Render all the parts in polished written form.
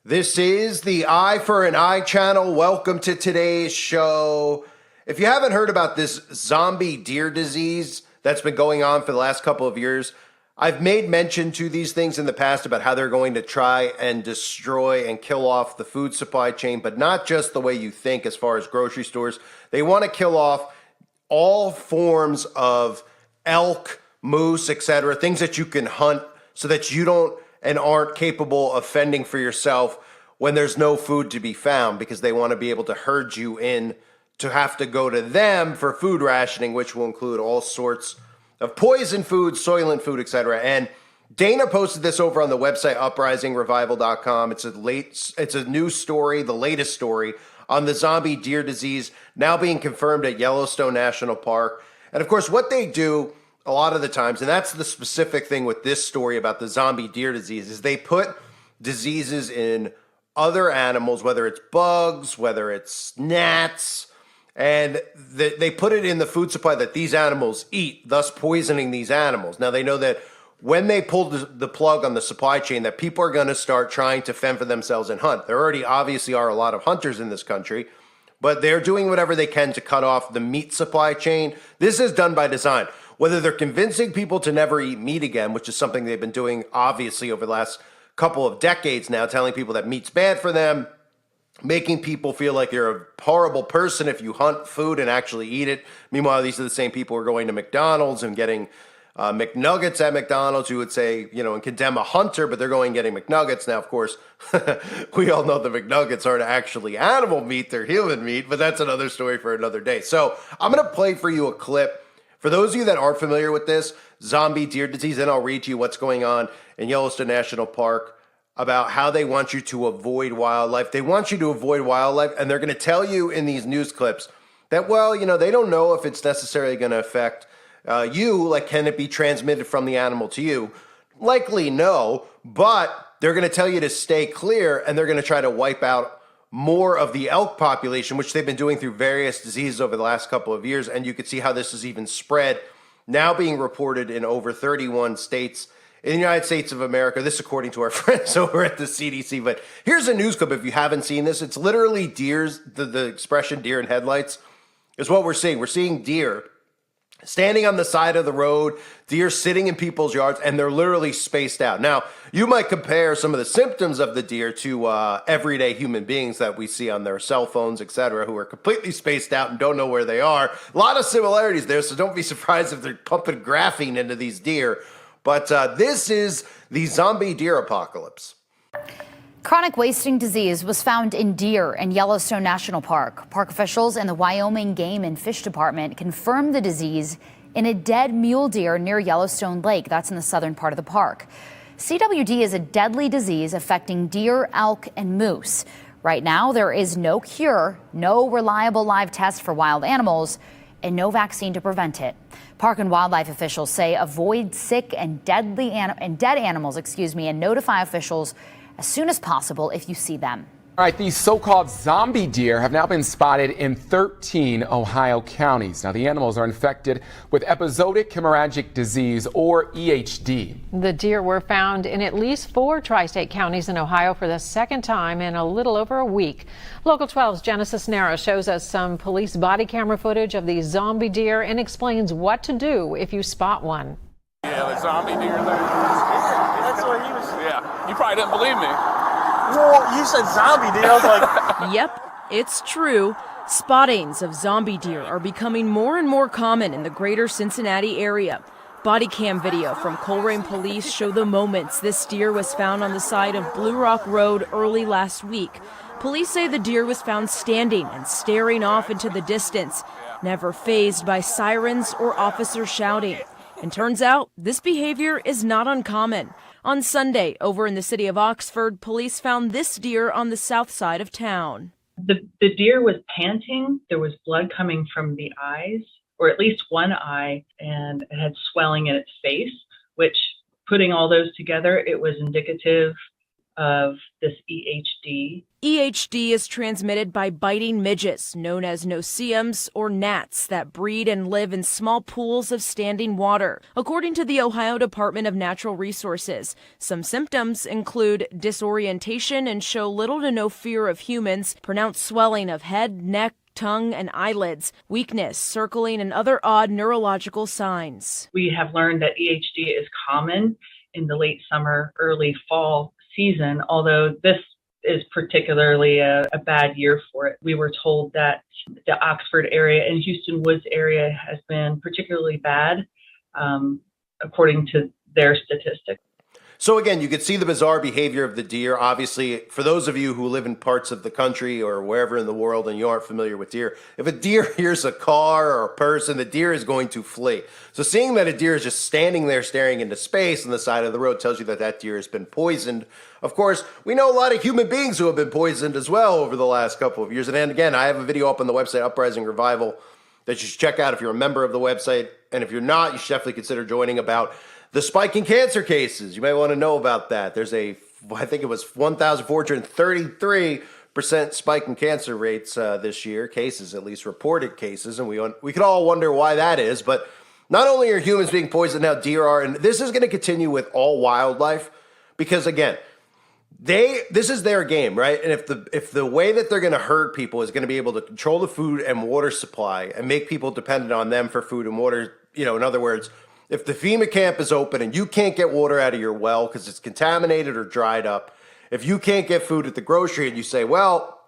This is the Eye for an Eye channel. Welcome to today's show. If you haven't heard about this zombie deer disease that's been going on for the last couple of years, I've made mention to these things in the past about how they're going to try and destroy and kill off the food supply chain, but not just the way you think as far as grocery stores. They want to kill off all forms of elk, moose, etc., things that you can hunt so that you don't and aren't capable of fending for yourself when there's no food to be found, because they want to be able to herd you in to have to go to them for food rationing, which will include all sorts of poison food, soylent food, etc. And Dana posted this over on the website uprisingrevival.com. It's a new story, the latest story on the zombie deer disease now being confirmed at Yellowstone National Park. And of course, what they do a lot of the times, and that's the specific thing with this story about the zombie deer disease, is they put diseases in other animals, whether it's bugs, whether it's gnats, and they put it in the food supply that these animals eat, thus poisoning these animals. Now, they know that when they pull the plug on the supply chain, that people are going to start trying to fend for themselves and hunt. There already obviously are a lot of hunters in this country, but they're doing whatever they can to cut off the meat supply chain. This is done by design. Whether they're convincing people to never eat meat again, which is something they've been doing obviously over the last couple of decades now, telling people that meat's bad for them, making people feel like you're a horrible person if you hunt food and actually eat it. Meanwhile, these are the same people who are going to McDonald's and getting McNuggets at McDonald's, who would say, and condemn a hunter, but they're going and getting McNuggets. Now, of course, we all know the McNuggets aren't actually animal meat, they're human meat, but that's another story for another day. So I'm going to play for you a clip. For those of you that aren't familiar with this zombie deer disease, then I'll read to you what's going on in Yellowstone National Park about how they want you to avoid wildlife. They want you to avoid wildlife, and they're going to tell you in these news clips that, they don't know if it's necessarily going to affect you. Like, can it be transmitted from the animal to you? Likely no, but they're going to tell you to stay clear, and they're going to try to wipe out more of the elk population, which they've been doing through various diseases over the last couple of years. And you can see how this is even spread, now being reported in over 31 states in the United States of America. This according to our friends over at the CDC. But here's a news clip if you haven't seen this. It's literally deers. The expression deer in headlights is what we're seeing. We're seeing deer standing on the side of the road, deer sitting in people's yards, and they're literally spaced out. Now, you might compare some of the symptoms of the deer to everyday human beings that we see on their cell phones, etc., who are completely spaced out and don't know where they are. A lot of similarities there, so don't be surprised if they're pumping graphene into these deer. But this is the zombie deer apocalypse. Chronic wasting disease was found in deer in Yellowstone National Park. Park officials and the Wyoming Game and Fish Department confirmed the disease in a dead mule deer near Yellowstone Lake. That's in the southern part of the park. CWD is a deadly disease affecting deer, elk, and moose. Right now, there is no cure, no reliable live test for wild animals, and no vaccine to prevent it. Park and wildlife officials say avoid sick and dead animals, and notify officials as soon as possible if you see them. All right, these so-called zombie deer have now been spotted in 13 Ohio counties. Now, the animals are infected with episodic hemorrhagic disease, or EHD. The deer were found in at least 4 tri-state counties in Ohio for the second time in a little over a week. Local 12's Genesis Nara shows us some police body camera footage of these zombie deer and explains what to do if you spot one. Yeah, the zombie deer there. That's what he was. Yeah, you probably didn't believe me. Well, you said zombie deer. I was like, Yep, it's true. Spottings of zombie deer are becoming more and more common in the greater Cincinnati area. Body cam video from Colerain Police show the moments this deer was found on the side of Blue Rock Road early last week. Police say the deer was found standing and staring off into the distance, never fazed by sirens or officers shouting. And turns out this behavior is not uncommon. On Sunday, over in the city of Oxford, police found this deer on the south side of town. The deer was panting. There was blood coming from the eyes, or at least one eye, and it had swelling in its face, which, putting all those together, it was indicative of this EHD. EHD is transmitted by biting midges, known as no-see-ums or gnats, that breed and live in small pools of standing water. According to the Ohio Department of Natural Resources, some symptoms include disorientation and show little to no fear of humans, pronounced swelling of head, neck, tongue, and eyelids, weakness, circling, and other odd neurological signs. We have learned that EHD is common in the late summer, early fall season, although this is particularly a bad year for it. We were told that the Oxford area and Houston Woods area has been particularly bad, according to their statistics. So again, you could see the bizarre behavior of the deer. Obviously, for those of you who live in parts of the country or wherever in the world and you aren't familiar with deer, if a deer hears a car or a person, the deer is going to flee. So seeing that a deer is just standing there staring into space on the side of the road tells you that that deer has been poisoned. Of course, we know a lot of human beings who have been poisoned as well over the last couple of years. And again, I have a video up on the website, Uprising Revival, that you should check out if you're a member of the website. And if you're not, you should definitely consider joining, about the spike in cancer cases. You may want to know about that. There's I think it was 1,433% spike in cancer rates this year, cases, at least reported cases. And we could all wonder why that is. But not only are humans being poisoned, now deer are. And this is going to continue with all wildlife because, again, this is their game, right? And if the way that they're going to herd people is going to be able to control the food and water supply and make people dependent on them for food and water, in other words, if the FEMA camp is open and you can't get water out of your well because it's contaminated or dried up, if you can't get food at the grocery and you say, well,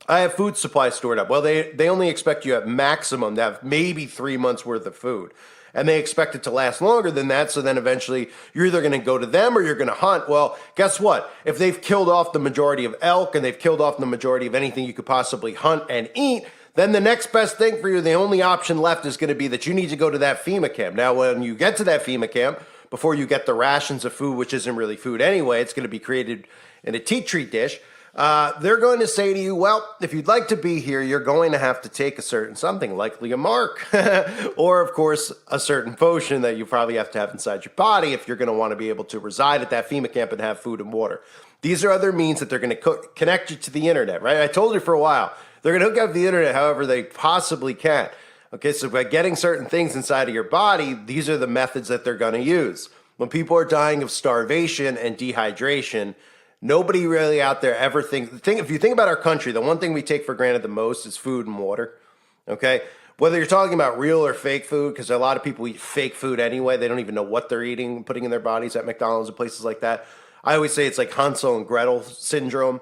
I have food supply stored up. Well, they only expect you at maximum to have maybe 3 months worth of food. And they expect it to last longer than that. So then eventually you're either going to go to them or you're going to hunt. Well, guess what? If they've killed off the majority of elk and they've killed off the majority of anything you could possibly hunt and eat, then the next best thing for you, the only option left is going to be that you need to go to that FEMA camp. Now, when you get to that FEMA camp, before you get the rations of food, which isn't really food anyway, it's going to be created in a tea tree dish. They're going to say to you, well, if you'd like to be here, you're going to have to take a certain something, likely a mark, or of course, a certain potion that you probably have to have inside your body if you're going to want to be able to reside at that FEMA camp and have food and water. These are other means that they're going to connect you to the internet, right? I told you for a while, they're going to hook up the internet however they possibly can. Okay, so by getting certain things inside of your body, these are the methods that they're going to use. When people are dying of starvation and dehydration, nobody really out there ever thinks. If you think about our country, the one thing we take for granted the most is food and water. Okay? Whether you're talking about real or fake food, because a lot of people eat fake food anyway. They don't even know what they're eating, putting in their bodies at McDonald's and places like that. I always say it's like Hansel and Gretel syndrome.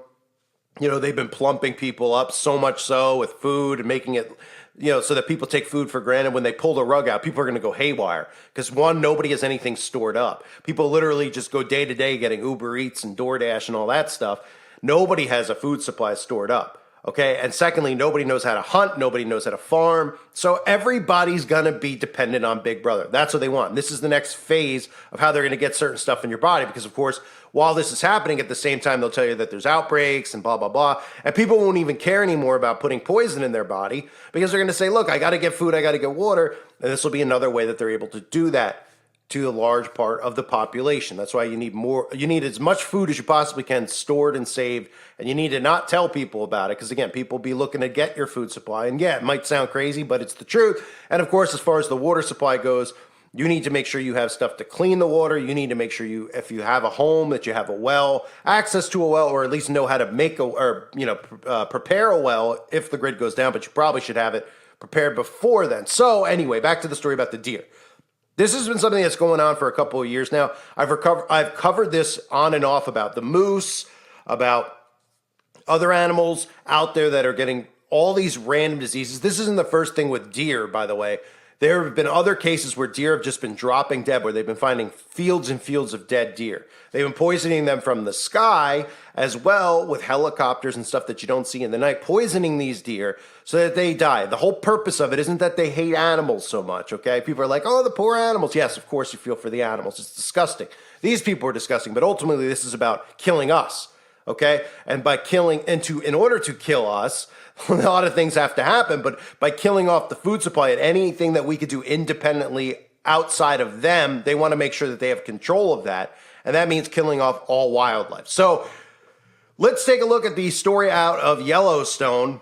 They've been plumping people up so much so with food and making it, so that people take food for granted. When they pull the rug out, people are going to go haywire because, one, nobody has anything stored up. People literally just go day to day getting Uber Eats and DoorDash and all that stuff. Nobody has a food supply stored up. Okay. And secondly, nobody knows how to hunt. Nobody knows how to farm. So everybody's going to be dependent on Big Brother. That's what they want. This is the next phase of how they're going to get certain stuff in your body. Because, of course, while this is happening, at the same time, they'll tell you that there's outbreaks and blah, blah, blah. And people won't even care anymore about putting poison in their body because they're going to say, look, I got to get food. I got to get water. And this will be another way that they're able to do that to a large part of the population. That's why you need more. You need as much food as you possibly can stored and saved, and you need to not tell people about it because, again, people will be looking to get your food supply. And yeah, it might sound crazy, but it's the truth. And of course, as far as the water supply goes, you need to make sure you have stuff to clean the water. You need to make sure if you have a home, that you have a well, access to a well, or at least know how to prepare a well if the grid goes down, but you probably should have it prepared before then. So anyway, back to the story about the deer. This has been something that's going on for a couple of years now. I've covered this on and off about the moose, about other animals out there that are getting all these random diseases. This isn't the first thing with deer, by the way. There have been other cases where deer have just been dropping dead, where they've been finding fields and fields of dead deer. They've been poisoning them from the sky as well with helicopters and stuff that you don't see in the night, poisoning these deer so that they die. The whole purpose of it isn't that they hate animals so much, okay? People are like, oh, the poor animals. Yes, of course you feel for the animals. It's disgusting. These people are disgusting, but ultimately this is about killing us, okay? And by in order to kill us, a lot of things have to happen, but by killing off the food supply and anything that we could do independently outside of them, they want to make sure that they have control of that. And that means killing off all wildlife. So Let's take a look at the story out of Yellowstone.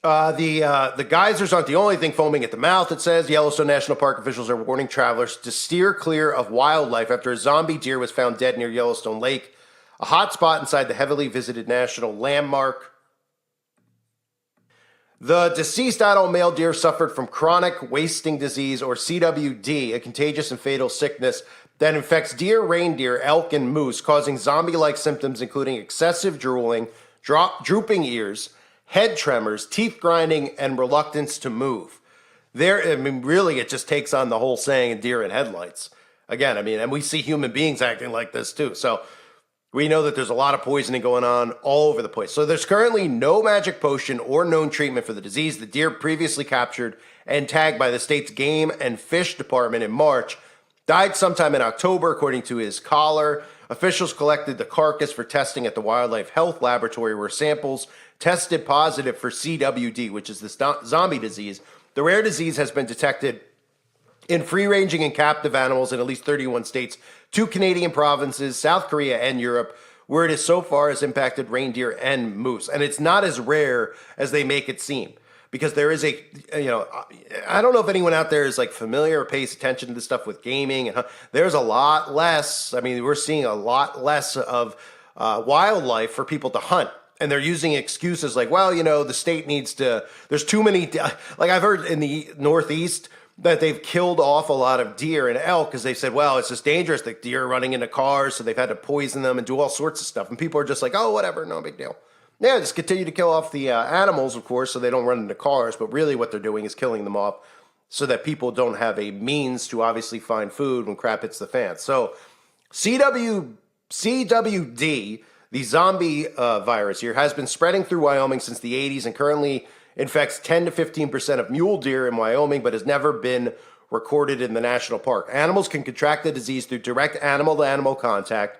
The geysers aren't the only thing foaming at the mouth. It says Yellowstone National Park officials are warning travelers to steer clear of wildlife after a zombie deer was found dead near Yellowstone Lake, a hot spot inside the heavily visited national landmark. The deceased adult male deer suffered from chronic wasting disease, or CWD, a contagious and fatal sickness that infects deer, reindeer, elk, and moose, causing zombie-like symptoms including excessive drooling, drooping ears, head tremors, teeth grinding, and reluctance to move. Really, it just takes on the whole saying deer in headlights. Again, and we see human beings acting like this too. So we know that there's a lot of poisoning going on all over the place. So there's currently no magic potion or known treatment for the disease. The deer previously captured and tagged by the state's Game and Fish Department in March died sometime in October, according to his collar. Officials collected the carcass for testing at the Wildlife Health Laboratory, where samples tested positive for CWD, which is this zombie disease. The rare disease has been detected in free-ranging and captive animals in at least 31 states, 2 Canadian provinces, South Korea, and Europe, where it is so far has impacted reindeer and moose. And it's not as rare as they make it seem, because there is I don't know if anyone out there is like familiar or pays attention to this stuff with gaming. And there's a lot less. We're seeing a lot less of wildlife for people to hunt. And they're using excuses like, well, the state needs to, there's too many, like I've heard in the Northeast that they've killed off a lot of deer and elk because they said, well, it's just dangerous. The deer are running into cars, so they've had to poison them and do all sorts of stuff. And people are just like, oh, whatever, no big deal. Yeah, just continue to kill off the animals, of course, so they don't run into cars. But really what they're doing is killing them off so that people don't have a means to obviously find food when crap hits the fan. So CWD, the zombie virus here, has been spreading through Wyoming since the 80s and currently infects 10 to 15% of mule deer in Wyoming, but has never been recorded in the national park. Animals can contract the disease through direct animal-to-animal contact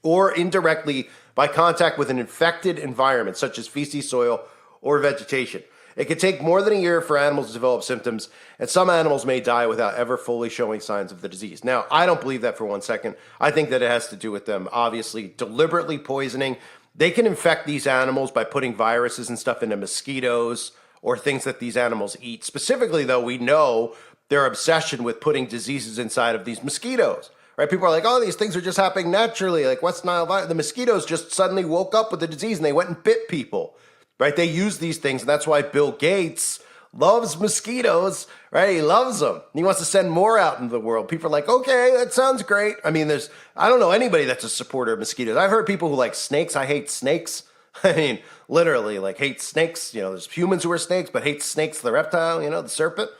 or indirectly by contact with an infected environment, such as feces, soil, or vegetation. It can take more than a year for animals to develop symptoms, and some animals may die without ever fully showing signs of the disease. Now, I don't believe that for one second. I think that it has to do with them obviously deliberately poisoning. They can infect these animals by putting viruses and stuff into mosquitoes or things that these animals eat. Specifically, though, we know their obsession with putting diseases inside of these mosquitoes. Right? People are like, oh, these things are just happening naturally. Like West Nile virus. The mosquitoes just suddenly woke up with the disease and they went and bit people. Right? They use these things, and that's why Bill Gates loves mosquitoes, right? He loves them. He wants to send more out into the world. People are like, okay, that sounds great. I don't know anybody that's a supporter of mosquitoes. I've heard people who like snakes. I hate snakes. Literally, like hate snakes. There's humans who are snakes, but hate snakes, the reptile, the serpent.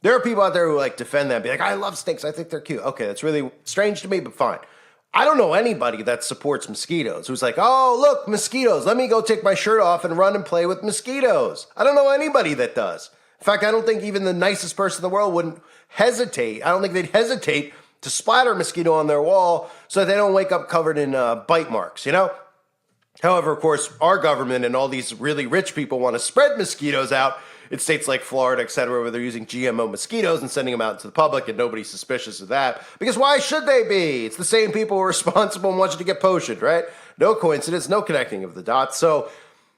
There are people out there who like defend them, be like, I love snakes. I think they're cute. Okay, that's really strange to me, but fine. I don't know anybody that supports mosquitoes who's like, oh, look, mosquitoes. Let me go take my shirt off and run and play with mosquitoes. I don't know anybody that does. In fact, I don't think even the nicest person in the world wouldn't hesitate. I don't think they'd hesitate to splatter a mosquito on their wall so that they don't wake up covered in bite marks, However, of course, our government and all these really rich people want to spread mosquitoes out in states like Florida, et cetera, where they're using GMO mosquitoes and sending them out to the public, and nobody's suspicious of that. Because why should they be? It's the same people who are responsible and want you to get potioned, right? No coincidence, no connecting of the dots. So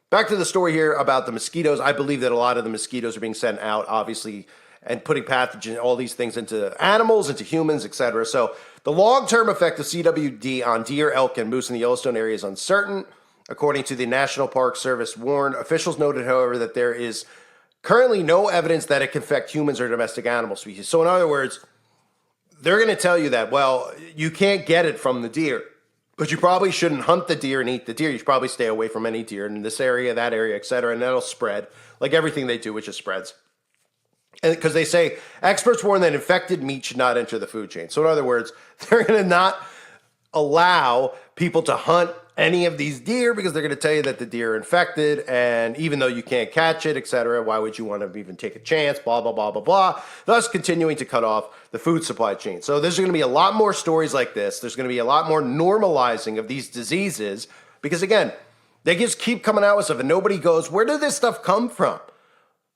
back to the story here about the mosquitoes. I believe that a lot of the mosquitoes are being sent out, obviously, and putting pathogen, all these things into animals, into humans, et cetera. So the long-term effect of CWD on deer, elk, and moose in the Yellowstone area is uncertain. According to the National Park Service warned, officials noted, however, that there is currently no evidence that it can affect humans or domestic animal species. So in other words, they're going to tell you that, well, you can't get it from the deer, but you probably shouldn't hunt the deer and eat the deer. You should probably stay away from any deer in this area, that area, et cetera, and that'll spread like everything they do, which just spreads. And because they say experts warn that infected meat should not enter the food chain. So in other words, they're going to not allow people to hunt any of these deer because they're going to tell you that the deer are infected, and even though you can't catch it, etc., why would you want to even take a chance, blah, blah, blah, blah, blah, thus continuing to cut off the food supply chain. So there's going to be a lot more stories like this. There's going to be a lot more normalizing of these diseases because, again, they just keep coming out with stuff, and nobody goes, where did this stuff come from?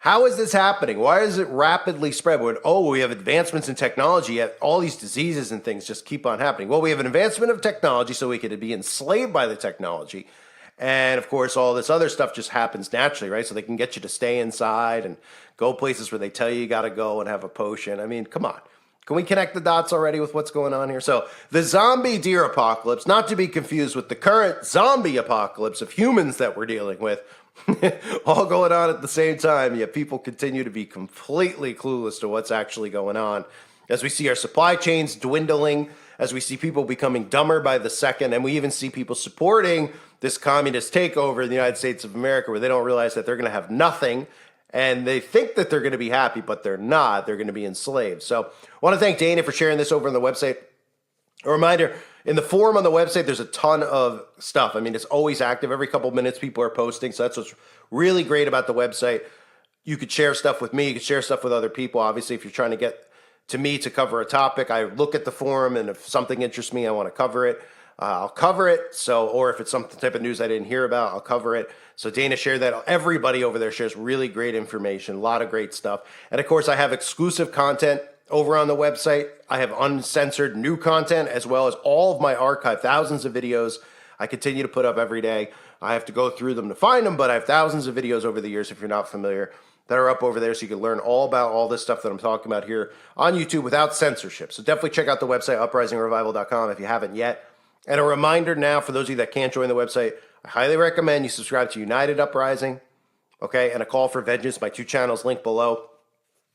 How is this happening? Why is it rapidly spread? We have advancements in technology, yet all these diseases and things just keep on happening. Well, we have an advancement of technology so we could be enslaved by the technology. And of course, all this other stuff just happens naturally, right? So they can get you to stay inside and go places where they tell you got to go and have a potion. I mean, come on. Can we connect the dots already with what's going on here? So the zombie deer apocalypse, not to be confused with the current zombie apocalypse of humans that we're dealing with, all going on at the same time, yet people continue to be completely clueless to what's actually going on. As we see our supply chains dwindling, as we see people becoming dumber by the second, and we even see people supporting this communist takeover in the United States of America where they don't realize that they're going to have nothing, and they think that they're going to be happy, but they're not. They're going to be enslaved. So I want to thank Dana for sharing this over on the website. A reminder, in the forum on the website, there's a ton of stuff. I mean, it's always active. Every couple minutes, people are posting. So that's what's really great about the website. You could share stuff with me. You could share stuff with other people. Obviously, if you're trying to get to me to cover a topic, I look at the forum, and if something interests me, I want to cover it. I'll cover it. So, or if it's some type of news I didn't hear about, I'll cover it. So Dana shared that. Everybody over there shares really great information, a lot of great stuff. And of course, I have exclusive content over on the website. I have uncensored new content as well as all of my archive, thousands of videos I continue to put up every day. I have to go through them to find them, but I have thousands of videos over the years, if you're not familiar, that are up over there, so you can learn all about all this stuff that I'm talking about here on YouTube without censorship. So definitely check out the website, uprisingrevival.com, if you haven't yet. And a reminder now, for those of you that can't join the website, I highly recommend you subscribe to United Uprising, okay, and A Call for Vengeance, my two channels linked below.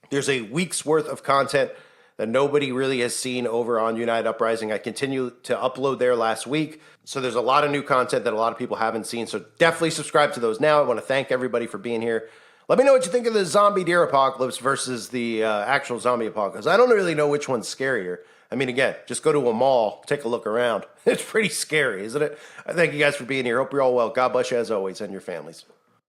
There's a week's worth of content that nobody really has seen over on United Uprising. I continue to upload there last week. So there's a lot of new content that a lot of people haven't seen. So definitely subscribe to those now. I want to thank everybody for being here. Let me know what you think of the zombie deer apocalypse versus the actual zombie apocalypse. I don't really know which one's scarier. I mean, again, just go to a mall, take a look around. It's pretty scary, isn't it? I thank you guys for being here. Hope you're all well. God bless you as always and your families.